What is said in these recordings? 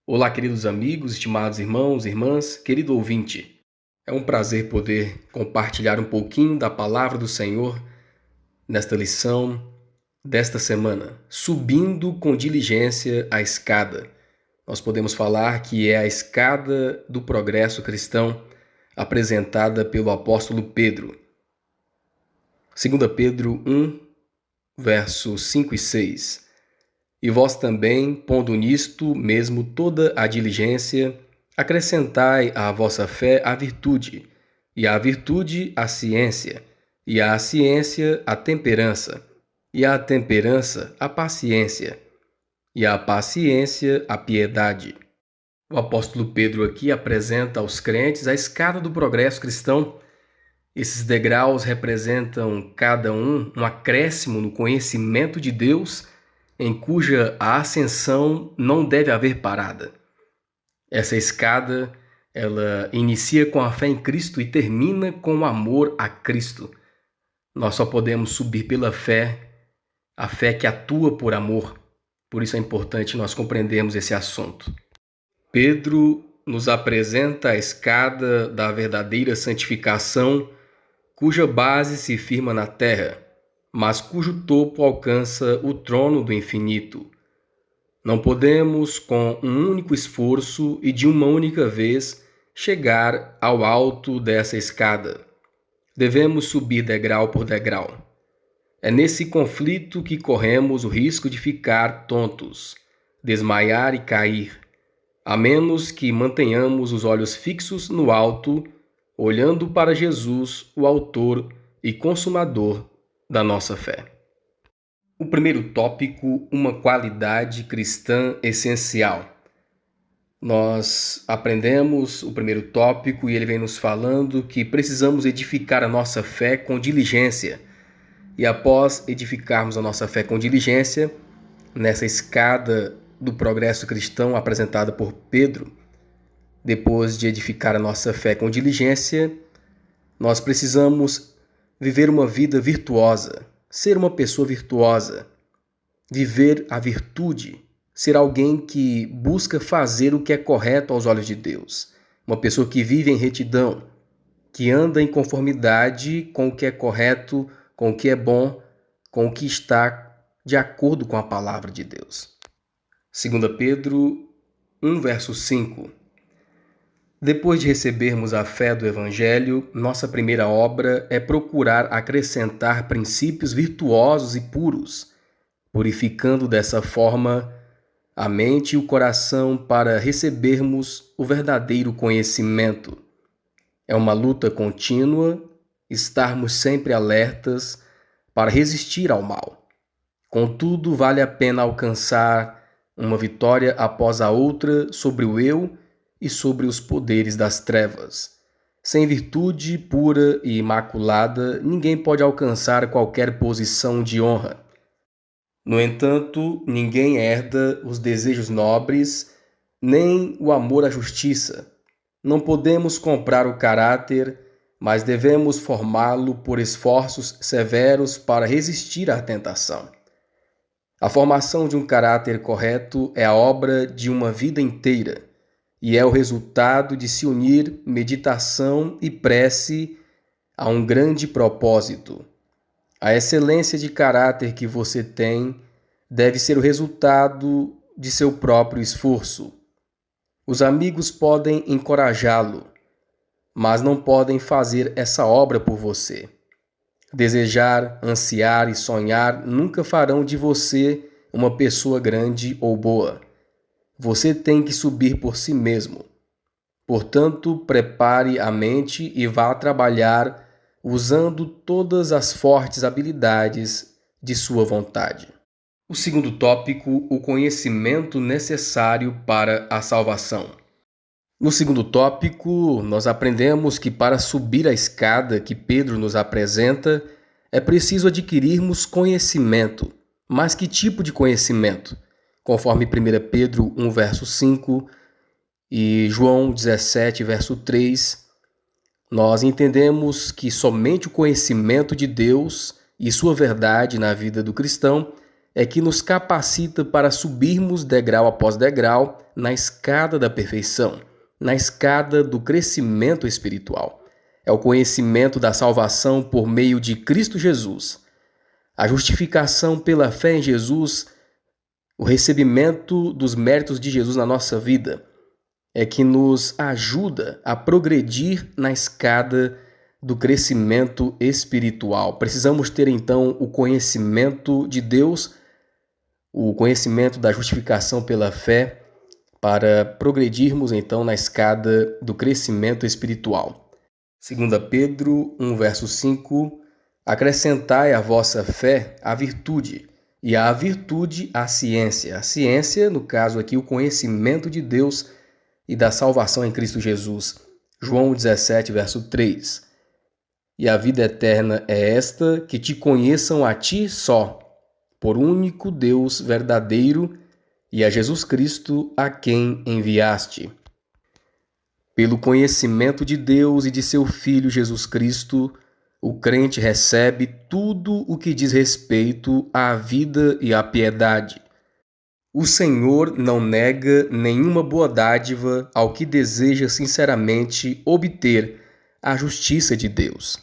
Olá, queridos amigos, estimados irmãos e irmãs, querido ouvinte. É um prazer poder compartilhar um pouquinho da palavra do Senhor nesta lição desta semana, subindo com diligência a escada. Nós podemos falar que é a escada do progresso cristão apresentada pelo apóstolo Pedro. 2 Pedro 1, versos 5 e 6. E vós também, pondo nisto mesmo toda a diligência, acrescentai à vossa fé a virtude, e à virtude a ciência, e à ciência a temperança, e à temperança a paciência, e à paciência a piedade. O apóstolo Pedro aqui apresenta aos crentes a escada do progresso cristão. Esses degraus representam cada um acréscimo no conhecimento de Deus, em cuja ascensão não deve haver parada. Essa escada, ela inicia com a fé em Cristo e termina com o amor a Cristo. Nós só podemos subir pela fé, a fé que atua por amor. Por isso é importante nós compreendermos esse assunto. Pedro nos apresenta a escada da verdadeira santificação, cuja base se firma na terra, mas cujo topo alcança o trono do infinito. Não podemos, com um único esforço e de uma única vez, chegar ao alto dessa escada. Devemos subir degrau por degrau. É nesse conflito que corremos o risco de ficar tontos, desmaiar e cair, a menos que mantenhamos os olhos fixos no alto, olhando para Jesus, o autor e consumador da nossa fé. O primeiro tópico, uma qualidade cristã essencial. Nós aprendemos o primeiro tópico e ele vem nos falando que precisamos edificar a nossa fé com diligência. E após edificarmos a nossa fé com diligência, nessa escada do progresso cristão apresentada por Pedro, depois de edificar a nossa fé com diligência, nós precisamos viver uma vida virtuosa, ser uma pessoa virtuosa, viver a virtude, ser alguém que busca fazer o que é correto aos olhos de Deus, uma pessoa que vive em retidão, que anda em conformidade com o que é correto, com o que é bom, com o que está de acordo com a palavra de Deus. 2 Pedro 1, verso 5. Depois de recebermos a fé do Evangelho, nossa primeira obra é procurar acrescentar princípios virtuosos e puros, purificando dessa forma a mente e o coração para recebermos o verdadeiro conhecimento. É uma luta contínua, estarmos sempre alertas para resistir ao mal. Contudo, vale a pena alcançar uma vitória após a outra sobre o eu e sobre os poderes das trevas. Sem virtude pura e imaculada, ninguém pode alcançar qualquer posição de honra. No entanto, ninguém herda os desejos nobres, nem o amor à justiça. Não podemos comprar o caráter, mas devemos formá-lo por esforços severos para resistir à tentação. A formação de um caráter correto é a obra de uma vida inteira, e é o resultado de se unir meditação e prece a um grande propósito. A excelência de caráter que você tem deve ser o resultado de seu próprio esforço. Os amigos podem encorajá-lo, mas não podem fazer essa obra por você. Desejar, ansiar e sonhar nunca farão de você uma pessoa grande ou boa. Você tem que subir por si mesmo. Portanto, prepare a mente e vá trabalhar usando todas as fortes habilidades de sua vontade. O segundo tópico, o conhecimento necessário para a salvação. No segundo tópico, nós aprendemos que para subir a escada que Pedro nos apresenta, é preciso adquirirmos conhecimento. Mas que tipo de conhecimento? Conforme 1 Pedro 1, verso 5 e João 17, verso 3, nós entendemos que somente o conhecimento de Deus e sua verdade na vida do cristão é que nos capacita para subirmos degrau após degrau na escada da perfeição, na escada do crescimento espiritual. É o conhecimento da salvação por meio de Cristo Jesus, a justificação pela fé em Jesus, o recebimento dos méritos de Jesus na nossa vida, é que nos ajuda a progredir na escada do crescimento espiritual. Precisamos ter então o conhecimento de Deus, o conhecimento da justificação pela fé, para progredirmos então na escada do crescimento espiritual. 2 Pedro 1, verso 5, acrescentai à vossa fé a virtude, e à virtude a ciência. A ciência, no caso aqui, o conhecimento de Deus e da salvação em Cristo Jesus. João 17, verso 3. E a vida eterna é esta, que te conheçam a ti só, por único Deus verdadeiro, e a Jesus Cristo, a quem enviaste. Pelo conhecimento de Deus e de seu Filho Jesus Cristo, o crente recebe tudo o que diz respeito à vida e à piedade. O Senhor não nega nenhuma boa dádiva ao que deseja sinceramente obter a justiça de Deus.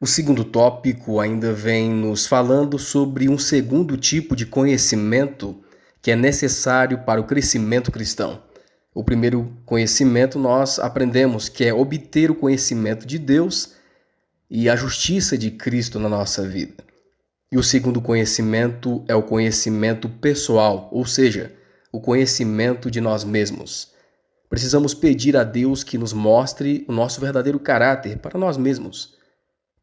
O segundo tópico ainda vem nos falando sobre um segundo tipo de conhecimento que é necessário para o crescimento cristão. O primeiro conhecimento nós aprendemos que é obter o conhecimento de Deus e a justiça de Cristo na nossa vida. E o segundo conhecimento é o conhecimento pessoal, ou seja, o conhecimento de nós mesmos. Precisamos pedir a Deus que nos mostre o nosso verdadeiro caráter para nós mesmos,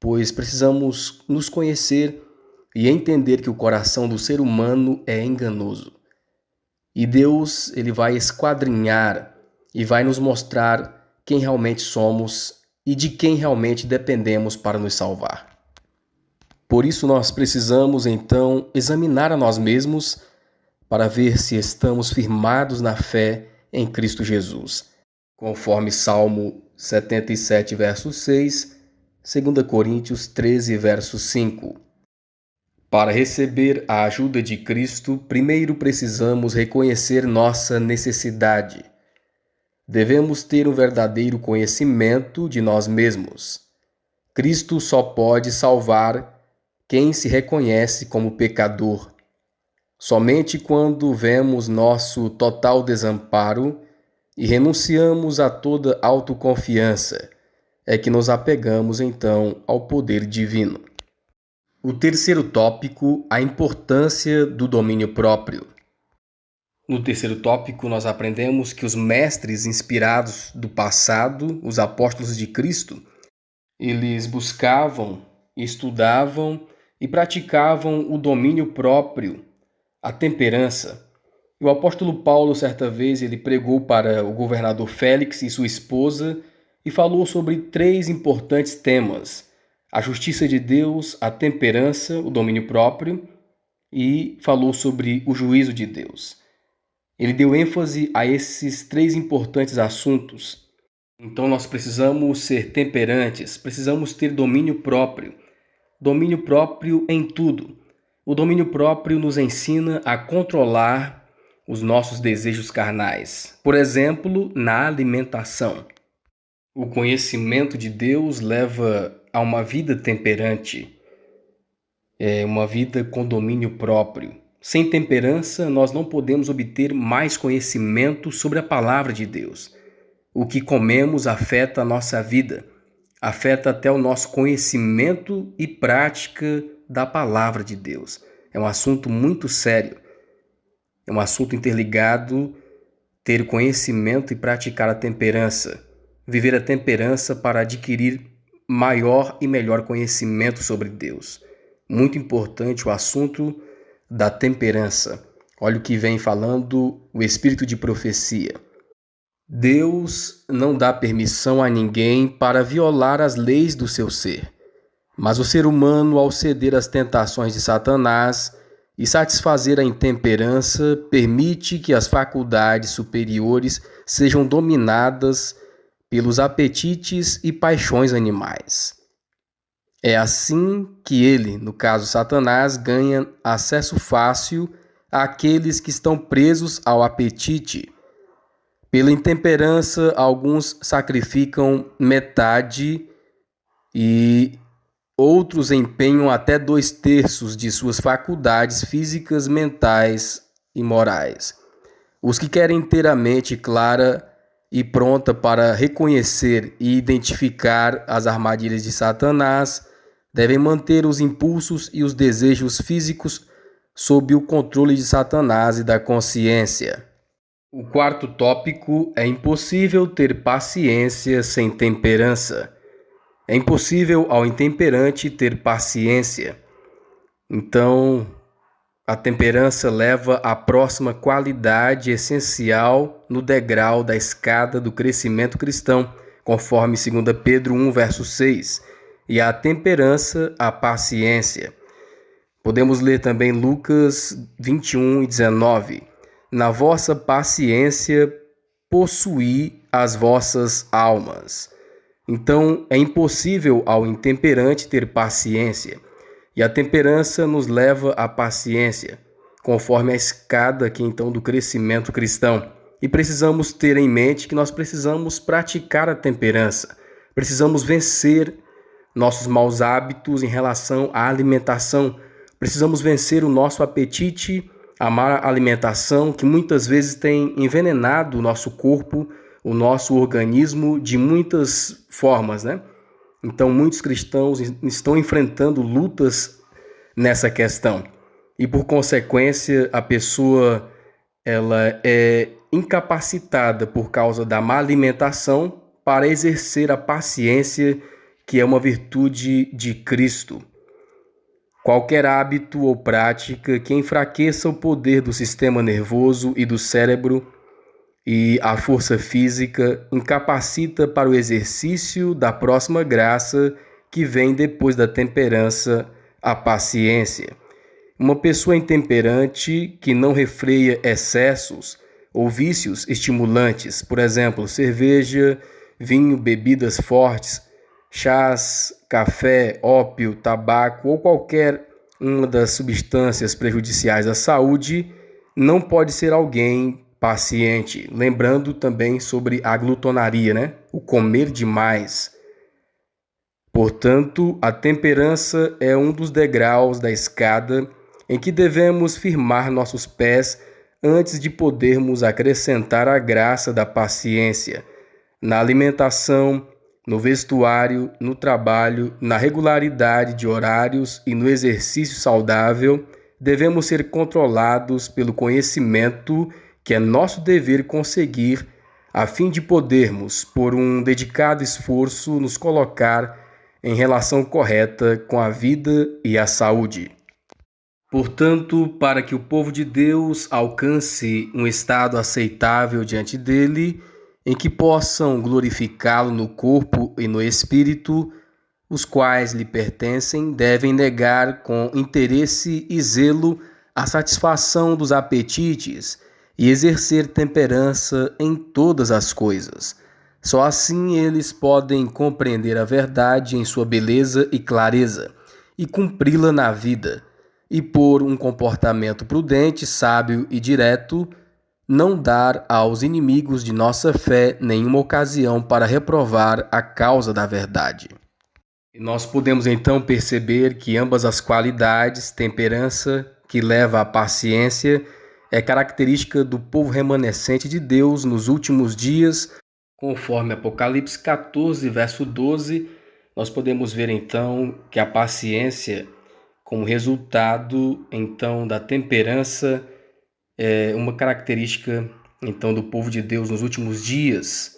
pois precisamos nos conhecer e entender que o coração do ser humano é enganoso. E Deus, ele vai esquadrinhar e vai nos mostrar quem realmente somos e de quem realmente dependemos para nos salvar. Por isso nós precisamos então examinar a nós mesmos para ver se estamos firmados na fé em Cristo Jesus. Conforme Salmo 77, verso 6, 2 Coríntios 13, verso 5. Para receber a ajuda de Cristo, primeiro precisamos reconhecer nossa necessidade. Devemos ter um verdadeiro conhecimento de nós mesmos. Cristo só pode salvar quem se reconhece como pecador. Somente quando vemos nosso total desamparo e renunciamos a toda autoconfiança é que nos apegamos então ao poder divino. O terceiro tópico, a importância do domínio próprio. No terceiro tópico, nós aprendemos que os mestres inspirados do passado, os apóstolos de Cristo, eles buscavam, estudavam e praticavam o domínio próprio, a temperança. O apóstolo Paulo, certa vez, ele pregou para o governador Félix e sua esposa e falou sobre 3 importantes temas: a justiça de Deus, a temperança, o domínio próprio, e falou sobre o juízo de Deus. Ele deu ênfase a esses 3 importantes assuntos. Então nós precisamos ser temperantes, precisamos ter domínio próprio em tudo. O domínio próprio nos ensina a controlar os nossos desejos carnais. Por exemplo, na alimentação. O conhecimento de Deus leva a uma vida temperante, uma vida com domínio próprio. Sem temperança, nós não podemos obter mais conhecimento sobre a palavra de Deus. O que comemos afeta a nossa vida, afeta até o nosso conhecimento e prática da palavra de Deus. É um assunto muito sério, é um assunto interligado, ter conhecimento e praticar a temperança. Viver a temperança para adquirir maior e melhor conhecimento sobre Deus. Muito importante o assunto da temperança. Olha o que vem falando o espírito de profecia. Deus não dá permissão a ninguém para violar as leis do seu ser, mas o ser humano, ao ceder às tentações de Satanás e satisfazer a intemperança, permite que as faculdades superiores sejam dominadas pelos apetites e paixões animais. É assim que ele, no caso Satanás, ganha acesso fácil àqueles que estão presos ao apetite. Pela intemperança, alguns sacrificam metade e outros empenham até 2/3 de suas faculdades físicas, mentais e morais. Os que querem ter a mente clara e pronta para reconhecer e identificar as armadilhas de Satanás devem manter os impulsos e os desejos físicos sob o controle de Satanás e da consciência. O quarto tópico é impossível ter paciência sem temperança. É impossível ao intemperante ter paciência. Então, a temperança leva à próxima qualidade essencial no degrau da escada do crescimento cristão, conforme 2 Pedro 1, verso 6, e a temperança, a paciência. Podemos ler também Lucas 21 e 19. Na vossa paciência possuí as vossas almas. Então, é impossível ao intemperante ter paciência. E a temperança nos leva à paciência, conforme a escada aqui então do crescimento cristão. E precisamos ter em mente que nós precisamos praticar a temperança. Precisamos vencer nossos maus hábitos em relação à alimentação. Precisamos vencer o nosso apetite, a má alimentação que muitas vezes tem envenenado o nosso corpo, o nosso organismo de muitas formas, né? Então, muitos cristãos estão enfrentando lutas nessa questão. E, por consequência, a pessoa ela é incapacitada por causa da má alimentação para exercer a paciência, que é uma virtude de Cristo. Qualquer hábito ou prática que enfraqueça o poder do sistema nervoso e do cérebro e a força física incapacita para o exercício da próxima graça que vem depois da temperança, a paciência. Uma pessoa intemperante que não refreia excessos ou vícios estimulantes, por exemplo, cerveja, vinho, bebidas fortes, chás, café, ópio, tabaco ou qualquer uma das substâncias prejudiciais à saúde, não pode ser alguém paciente. Lembrando também sobre a glutonaria, né? O comer demais. Portanto, a temperança é um dos degraus da escada em que devemos firmar nossos pés antes de podermos acrescentar a graça da paciência na alimentação, no vestuário, no trabalho, na regularidade de horários e no exercício saudável. Devemos ser controlados pelo conhecimento que é nosso dever conseguir, a fim de podermos, por um dedicado esforço, nos colocar em relação correta com a vida e a saúde. Portanto, para que o povo de Deus alcance um estado aceitável diante dele, em que possam glorificá-lo no corpo e no espírito, os quais lhe pertencem, devem negar com interesse e zelo a satisfação dos apetites e exercer temperança em todas as coisas. Só assim eles podem compreender a verdade em sua beleza e clareza e cumpri-la na vida, e por um comportamento prudente, sábio e direto, não dar aos inimigos de nossa fé nenhuma ocasião para reprovar a causa da verdade. E nós podemos então perceber que ambas as qualidades, temperança, que leva à paciência, é característica do povo remanescente de Deus nos últimos dias, conforme Apocalipse 14, verso 12, nós podemos ver então que a paciência, como resultado então da temperança, é uma característica então do povo de Deus nos últimos dias.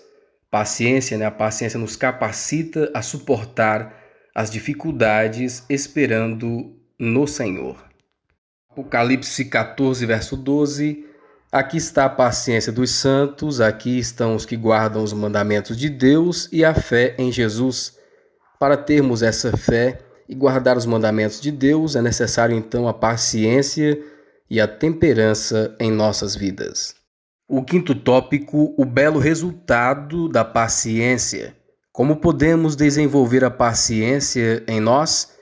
Paciência, né? A paciência nos capacita a suportar as dificuldades esperando no Senhor. Apocalipse 14, verso 12. Aqui está a paciência dos santos, aqui estão os que guardam os mandamentos de Deus e a fé em Jesus. Para termos essa fé e guardar os mandamentos de Deus, é necessário então a paciência e a temperança em nossas vidas. O quinto tópico, o belo resultado da paciência, Como podemos desenvolver a paciência em nós?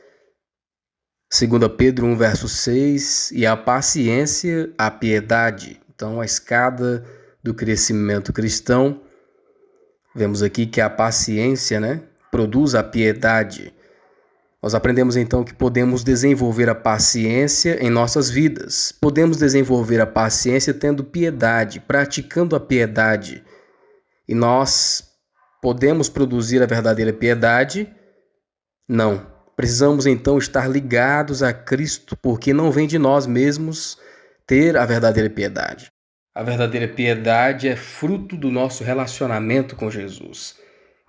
2 Pedro 1, verso 6, e a paciência, a piedade. Então, a escada do crescimento cristão, vemos aqui que a paciência, produz a piedade. Nós aprendemos então que podemos desenvolver a paciência em nossas vidas. Podemos desenvolver a paciência tendo piedade, praticando a piedade. E nós podemos produzir a verdadeira piedade? Não. Precisamos então estar ligados a Cristo, porque não vem de nós mesmos ter a verdadeira piedade. A verdadeira piedade é fruto do nosso relacionamento com Jesus.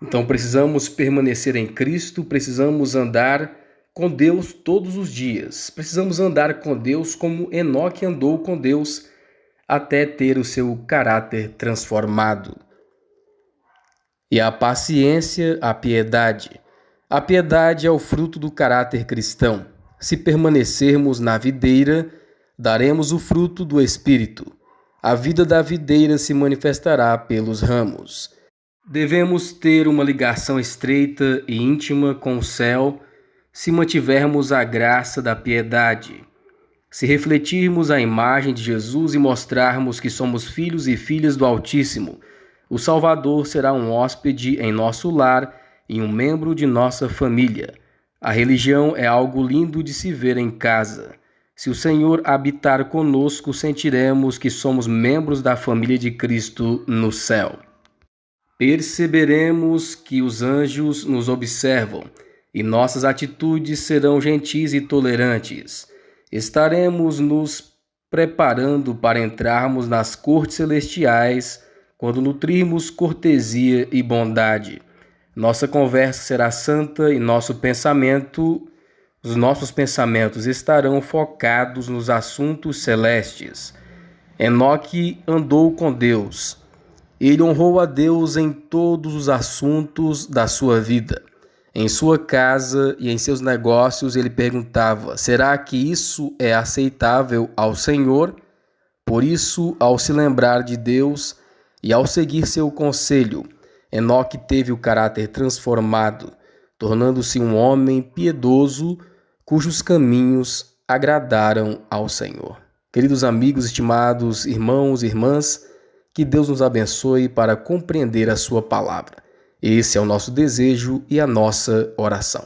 Então precisamos permanecer em Cristo, precisamos andar com Deus todos os dias. Precisamos andar com Deus como Enoque andou com Deus até ter o seu caráter transformado. E a paciência, a piedade. A piedade é o fruto do caráter cristão. Se permanecermos na videira, daremos o fruto do Espírito. A vida da videira se manifestará pelos ramos. Devemos ter uma ligação estreita e íntima com o céu se mantivermos a graça da piedade. Se refletirmos a imagem de Jesus e mostrarmos que somos filhos e filhas do Altíssimo, o Salvador será um hóspede em nosso lar e um membro de nossa família. A religião é algo lindo de se ver em casa. Se o Senhor habitar conosco, sentiremos que somos membros da família de Cristo no céu. Perceberemos que os anjos nos observam e nossas atitudes serão gentis e tolerantes. Estaremos nos preparando para entrarmos nas cortes celestiais quando nutrirmos cortesia e bondade. Nossa conversa será santa e os nossos pensamentos estarão focados nos assuntos celestes. Enoque andou com Deus. Ele honrou a Deus em todos os assuntos da sua vida. Em sua casa e em seus negócios ele perguntava: será que isso é aceitável ao Senhor? Por isso, ao se lembrar de Deus e ao seguir seu conselho, Enoque teve o caráter transformado, tornando-se um homem piedoso cujos caminhos agradaram ao Senhor. Queridos amigos, estimados irmãos e irmãs, que Deus nos abençoe para compreender a sua palavra. Esse é o nosso desejo e a nossa oração.